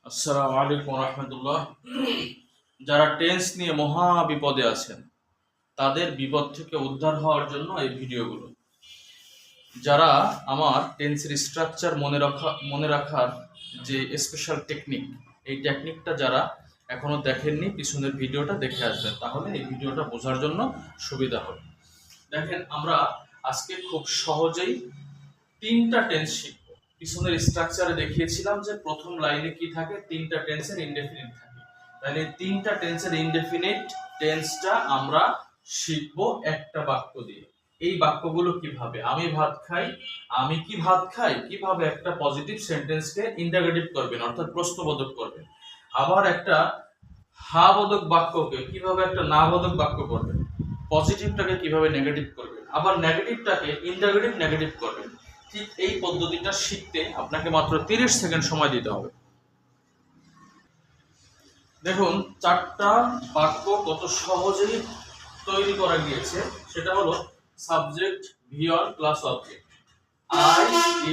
আসসালামু আলাইকুম রহমতুল্লাহ। যারা টেন্স নিয়ে মহা বিপদে আছেন তাদের বিপদ থেকে উদ্ধার হওয়ার জন্য এই ভিডিওগুলো। যারা আমার টেন্সের স্ট্রাকচার মনে রাখার যে স্পেশাল টেকনিক, এই টেকনিকটা যারা এখনো দেখেননি পিছনের ভিডিওটা দেখে আসবেন, তাহলে এই ভিডিওটা বোঝার জন্য সুবিধা হবে। দেখেন, আমরা আজকে খুব সহজেই তিনটা টেন্স শিখব। পিছনের স্ট্রাকচারে দেখিয়েছিলাম যে প্রথম লাইনে কি থাকে, তিনটা টেন্সের ইনডেফিনিট থাকে। তাহলে তিনটা টেন্সের ইনডেফিনিট টেন্সটা আমরা শিখব একটা বাক্য দিয়ে। এই বাক্যগুলো কিভাবে, আমি ভাত খাই, আমি কি ভাত খাই, কিভাবে একটা পজিটিভ সেন্টেন্সকে ইন্টারোগেটিভ করবেন, অর্থাৎ প্রশ্নবোধক করবেন। আবার একটা হা বোধক বাক্যকে কিভাবে একটা না বোধক বাক্য করবেন, পজিটিভটাকে কিভাবে নেগেটিভ করবেন, আবার নেগেটিভটাকে ইন্টারোগেটিভ নেগেটিভ করবেন। ঠিক এই পদ্ধতিটা শিখতে আপনাকে মাত্র 30 সেকেন্ড সময় দিতে হবে। দেখুন, চারটা বাক্য কত সহজেই তৈরি করা গিয়েছে। সেটা হলো subject V1 plus object. I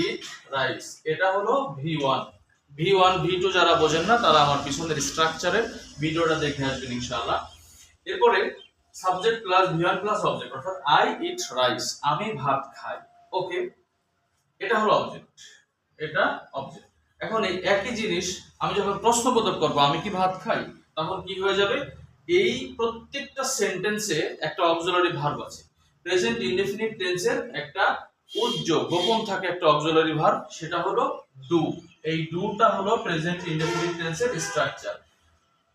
eat rice, এটা হলো V1। V1 V2 যারা বোঝেন না তারা আমার পিছনের স্ট্রাকচারের ভিডিওটা দেখে আসবেন ইনশাআল্লাহ। এরপরে subject plus V1 plus object, অর্থাৎ আই ইট রাইস, আমি ভাত খাই। ওকে, এটা হলো অবজেক্ট, এটা অবজেক্ট। এখন এই একই জিনিস আমি যখন প্রশ্নবোধক করব, আমি কি ভাত খাই, তখন কি হয়ে যাবে, এই প্রত্যেকটা সেন্টেন্সে একটা অক্সিলারি ভার্ব আছে। প্রেজেন্ট ইনডেফিনিট টেন্সের একটা গোপন থাকে একটা অক্সিলারি ভার্ব, সেটা হলো ডু। এই ডুটা হলো প্রেজেন্ট ইনডেফিনিট টেন্সের স্ট্রাকচার,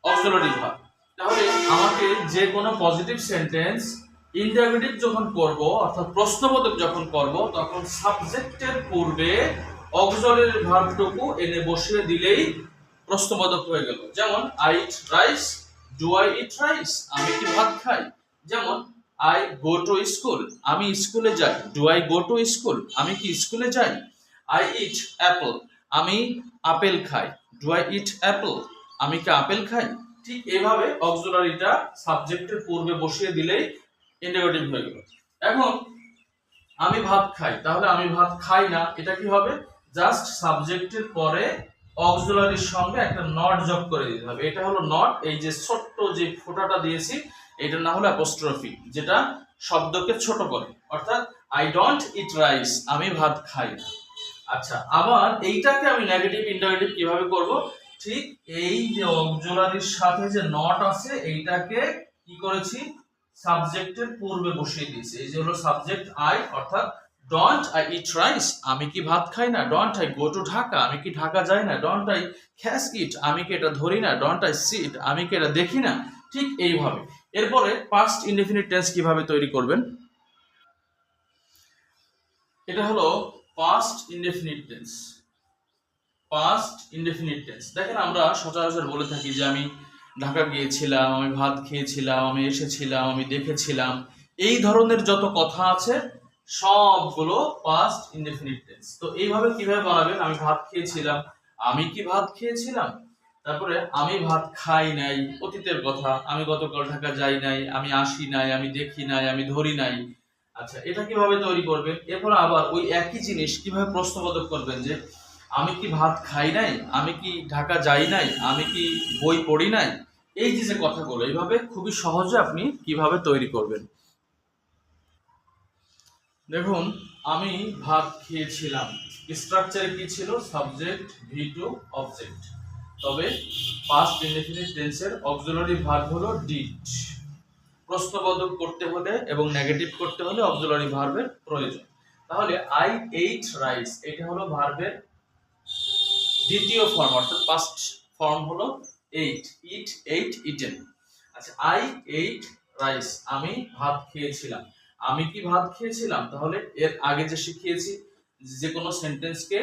অক্সিলারি ভার্ব। তাহলে আমাকে যে কোনো পজিটিভ সেন্টেন্স ইন্টারোগেটিভ যখন করব, অর্থাৎ প্রশ্নবোধক যখন করব, তখন সাবজেক্টের পূর্বে অক্সিলারি ভার্বটুকু এনে বসিয়ে দিলেই প্রশ্নবোধক হয়ে গেল। যেমন I eat rice, do I eat rice, আমি কি ভাত খাই। যেমন আই গো টু স্কুল, আমি স্কুলে যাই। Do I go to school, আমি কি স্কুলে যাই। আই ইট অ্যাপল, আমি আপেল খাই। ডু আই ইট অ্যাপল, আমি কি আপেল খাই। ঠিক এইভাবে অক্সিলারিটা সাবজেক্টের পূর্বে বসিয়ে দিলেই ইন্টারোগেটিভ হয়ে গেল। এখন আমি ভাত খাই, তাহলে আমি ভাত খাই না, এটা কি হবে, জাস্ট সাবজেক্টের পরে অক্সিলারির সঙ্গে একটা নট যোগ করে দিতে হবে। এটা হলো নট, এই যে ছোট্ট যে ফোঁটাটা দিয়েছি এটার নাম হলো অ্যাপোস্ট্রফি, যেটা শব্দকে ছোট করে। অর্থাৎ আই ডোন্ট ইট রাইস, আমি ভাত খাই না। আচ্ছা, আবার এইটাকে আমি নেগেটিভ ইন্টারোগেটিভ কিভাবে করব, ঠিক এই যে অক্সিলারির সাথে যে নট আছে এইটাকে কি করেছি, সাবজেক্টের পূর্বে বসিয়ে দিয়েছি। এই যে হলো সাবজেক্ট আই, অর্থাৎ ডোন্ট আই ইট রাইস, আমি কি ভাত খাই না। Don't I go to Dhaka, আমি কি ঢাকা যাই না। ডোন্ট আই ক্যাচ ইট, আমি কি এটা ধরি না। ডোন্ট আই সি ইট, আমি কি এটা দেখি না। ঠিক এইভাবে। এরপরে পাস্ট ইনডেফিনিট টেন্স কিভাবে তৈরি করবেন, এটা হলো past indefinite tense. Past indefinite tense, দেখেন আমরা সচরাচর বলে থাকি যে আমি ঢাকা গিয়েছিলাম, আমি ভাত খেয়েছিলাম, আমি এসেছিলাম, আমি দেখেছিলাম। এই ধরনের যত কথা আছে সবগুলো পাস্ট ইনডেফিনিট টেন্স। তো এইভাবে কিভাবে বানাবেন, আমি ভাত খেয়েছিলাম, আমি কি ভাত খেয়েছিলাম। তারপরে আমি ভাত খাই নাই, অতীতের কথা, আমি গতকাল ঢাকা যাই নাই, আমি আসি নাই, আমি দেখি নাই, আমি ধরি নাই। আচ্ছা, এটা কিভাবে তৈরি করবেন। এরপর আবার ওই একই জিনিস কিভাবে প্রশ্নবোধক করবেন, যে আমি কি ভাত খাই নাই, আমি কি ঢাকা যাই নাই, আমি কি বই পড়ি নাই। এই যে কথাগুলো এইভাবে খুবই সহজে আপনি কিভাবে তৈরি করবেন। দেখুন, আমি ভাত খেয়েছিলাম, স্ট্রাকচারে কি ছিল, সাবজেক্ট V2 অবজেক্ট। তবে পাস্ট ইনডেফিনিট টেন্সের অক্সিলারি ভার্ব হলো ডিড। প্রশ্নবোধক করতে হলে এবং নেগেটিভ করতে হলে অক্সিলারি ভার্বের প্রয়োজন। তাহলে আই এইট রাইস, এটা হলো ভার্বের দ্বিতীয় ফর্ম, অর্থাৎ পাস্ট ফর্ম হলো এইট, ইট, এইট, ইটেন। আচ্ছা, আই এইট রাইস, আমি ভাত খেয়েছিলাম। আমি কি ভাত খেয়েছিলাম, তাহলে এর আগে যে শিখিয়েছি যে কোনো সেন্টেন্সকে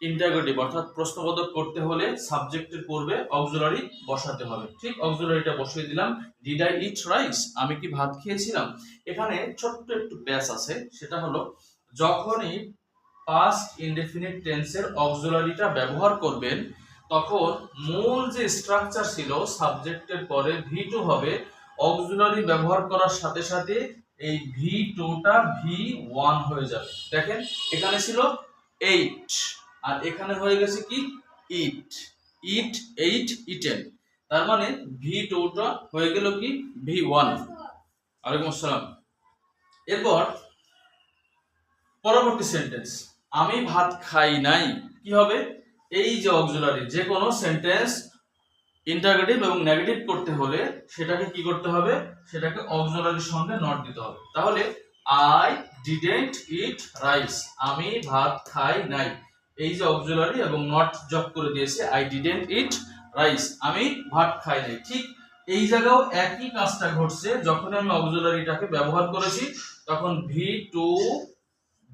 ইন্টারোগেটিভ অর্থাৎ প্রশ্নবোধক করতে হলে সাবজেক্টের পূর্বে অক্সিলারি বসাতে হবে। ঠিক অক্সিলারিটা বসিয়ে দিলাম, ডিড আই ইট রাইস, আমি কি ভাত খেয়েছিলাম। এখানে ছোট্ট একটু প্যাচ আছে, সেটা হলো যখনই পাস্ট ইনডেফিনিট টেন্সের অক্সিলারিটা ব্যবহার করবেন, তখন মূল যে স্ট্রাকচার ছিল সাবজেক্টের পরে V2 হবে, অক্সিলারি ব্যবহার করার সাথে সাথে এই V2টা V1 হয়ে যাবে। দেখেন, এখানে ছিল 8 আর এখানে হয়ে গেছে কি ইট। ইট, এইট, ইটেন। তার মানে V2টা হয়ে গেল কি V1। ওয়ালাইকুম আসসালাম। এরপর পরবর্তী সেন্টেন্স, আমি ভাত খাই নাই, কি হবে? এই যে অক্সিলারি, যে কোনো সেন্টেন্স ইন্টারগেটিভ এবং নেগেটিভ করতে হলে সেটাকে কি করতে হবে? সেটাকে অক্সিলারির সঙ্গে নট দিতে হবে। তাহলে আই ডিডেন্ট ইট রাইস, আমি ভাত খাই নাই। এই যে অক্সিলারি এবং নট যোগ করে দিয়েছে, আই ডিডেন্ট ইট রাইস, আমি ভাত খাই নাই। ঠিক এই জায়গাও একই কাজটা ঘটছে, যখন আমি অক্সিলারিটাকে ব্যবহার করেছি তখন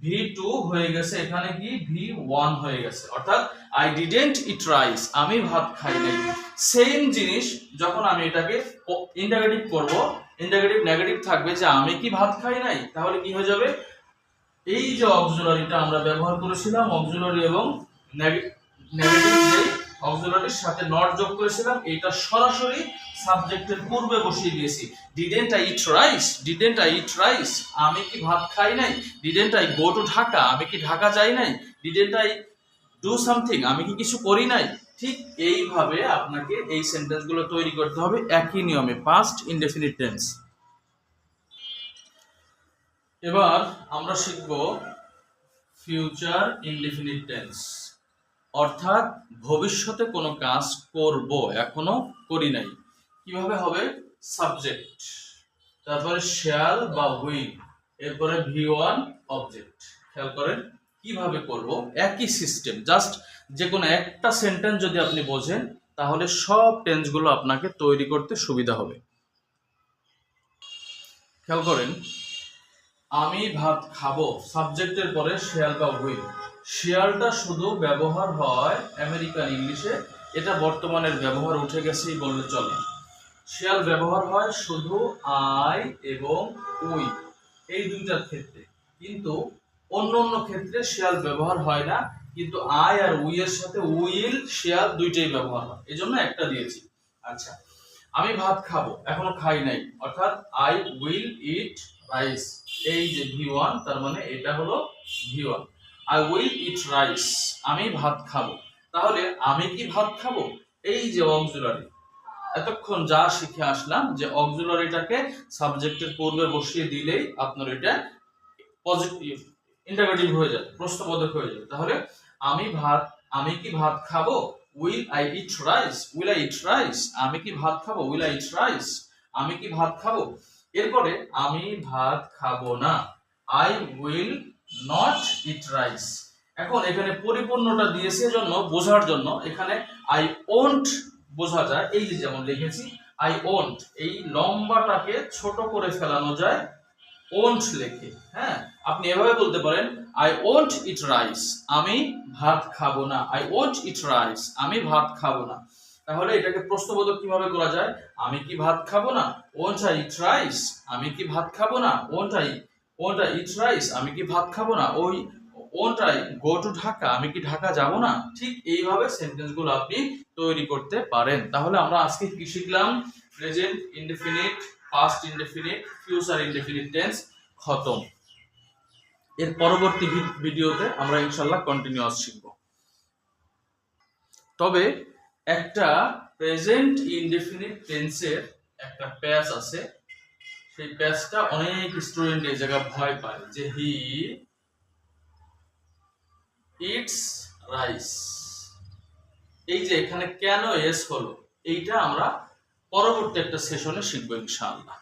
V2 হয়ে গেছে এখানে কি V1 হয়ে গেছে, অর্থাৎ আই ডিডেন্ট ইট রাইস, আমি ভাত খাই নাই। সেম জিনিস যখন আমি এটাকে ইন্টারগেটিভ করব, ইন্টারগেটিভ নেগেটিভ থাকবে যে আমি কি ভাত খাই নাই, তাহলে কি হয়ে যাবে? এই যে অক্সিলারিটা আমরা ব্যবহার করেছিলাম, অক্সিলারি এবং নেগেটিভ যে অক্সিলারির সাথে নট যোগ করেছিলাম, এটা সরাসরি সাবজেক্টের পূর্বে বসিয়ে দিয়েছি। Didn't I eat rice, didn't I eat rice, আমি কি ভাত খাই নাই। Didn't I go to Dhaka, আমি কি ঢাকা যাই নাই। ডিডেন্ট আই ডু সামথিং, আমি কি কিছু করি নাই। ঠিক এইভাবে আপনাকে এই সেন্টেন্সগুলো তৈরি করতে হবে একই নিয়মে, পাস্ট ইনডেফিনিট টেন্স। এবার আমরা শিখব ফিউচার ইনডেফিনিট টেন্স, অর্থাৎ ভবিষ্যতে কোনো কাজ করব, এখনো করি নাই। কিভাবে হবে? সাবজেক্ট, তারপরে শ্যাল বা উইল, এরপরে V1 অবজেক্ট। খেয়াল করেন কিভাবে করব, একই সিস্টেম, জাস্ট যে কোনো একটা সেন্টেন্স যদি আপনি বোঝেন তাহলে সব টেন্সগুলো আপনাকে তৈরি করতে সুবিধা হবে। খেয়াল করেন, আমি ভাত খাবো, সাবজেক্টের পরে শেয়াল বা উইল। শেয়ালটা শুধু ব্যবহার হয় আমেরিকান ইংলিশে, এটা বর্তমানের ব্যবহার উঠে গেছেই বললে চলে। শেয়াল ব্যবহার হয় শুধু আই এবং উই, এই দুইটার ক্ষেত্রে, কিন্তু অন্য অন্য ক্ষেত্রে শেয়াল ব্যবহার হয় না। কিন্তু আই আর উই এর সাথে উইল, শেয়াল দুইটাই ব্যবহার হয়, এজন্য একটা দিয়েছি। আচ্ছা, আমি ভাত খাবো, এখনো খাই নাই, অর্থাৎ আই উইল ইট রাইস। এই যে V1, তার মানে এটা হলো V1। I will eat rice, আমি ভাত খাবো। তাহলে আমি কি ভাত খাবো? এই যে অক্সিলারি, এতক্ষণ যা শিখে আসলাম যে অক্সিলারিটাকে সাবজেক্টের পূর্বে বসিয়ে দিলেই আপনার এটা পজিটিভ ইন্টারোগেটিভ হয়ে যাবে, প্রশ্নবোধক হয়ে যাবে। তাহলে আমি কি ভাত খাবো? Will I eat rice, will I eat rice, আমি কি ভাত খাবো? উইল আই ইট রাইস, আমি কি ভাত খাবো। এরপরে আমি ভাত খাবো না, I will not eat rice. এখন এখানে পরিপূর্ণটা দিয়েছে জন্য, বোঝার জন্য, এখানে আই ওন্ট বোঝা যায়, এই যে যেমন লিখেছি আই ওন্ট, এই লম্বাটাকে ছোট করে ফেলানো যায় ওন্ট লিখে। হ্যাঁ, আপনি এভাবে বলতে পারেন আই ওন্ট ইট রাইস, আমি ভাত খাবো না। আই ওন্ট ইট রাইস, আমি ভাত খাবো না। তাহলে এটাকে প্রশ্নবোধক কিভাবে করা যায়? আমি কি ভাত খাবো না, ওন্ট আই ইট রাইস, আমি কি ভাত খাবো না। ওন্ট আই ইট রাইস, আমি কি ভাত খাবো না। ওই won't I go to Dhaka, আমি কি ঢাকা যাব না। ঠিক এইভাবে সেন্টেন্সগুলো আপনি তৈরি করতে পারেন। তাহলে আমরা আজকে কি শিখলাম? Present indefinite, past indefinite, future indefinite tense খতম। এর পরবর্তী ভিডিওতে আমরা ইনশাআল্লাহ কন্টিনিউয়াস শিখব। তবে একটা প্রেজেন্ট ইনডেফিনিট টেন্সের একটা প্যাচ আছে, সেই প্যাচটা অনেক স্টুডেন্ট এই জায়গা ভয় পায় যে হি ইটস রাইস। এই যে এখানে কেন এস হলো, এইটা আমরা পরবর্তী একটা সেশনে শিখবো ইনশাআল্লাহ।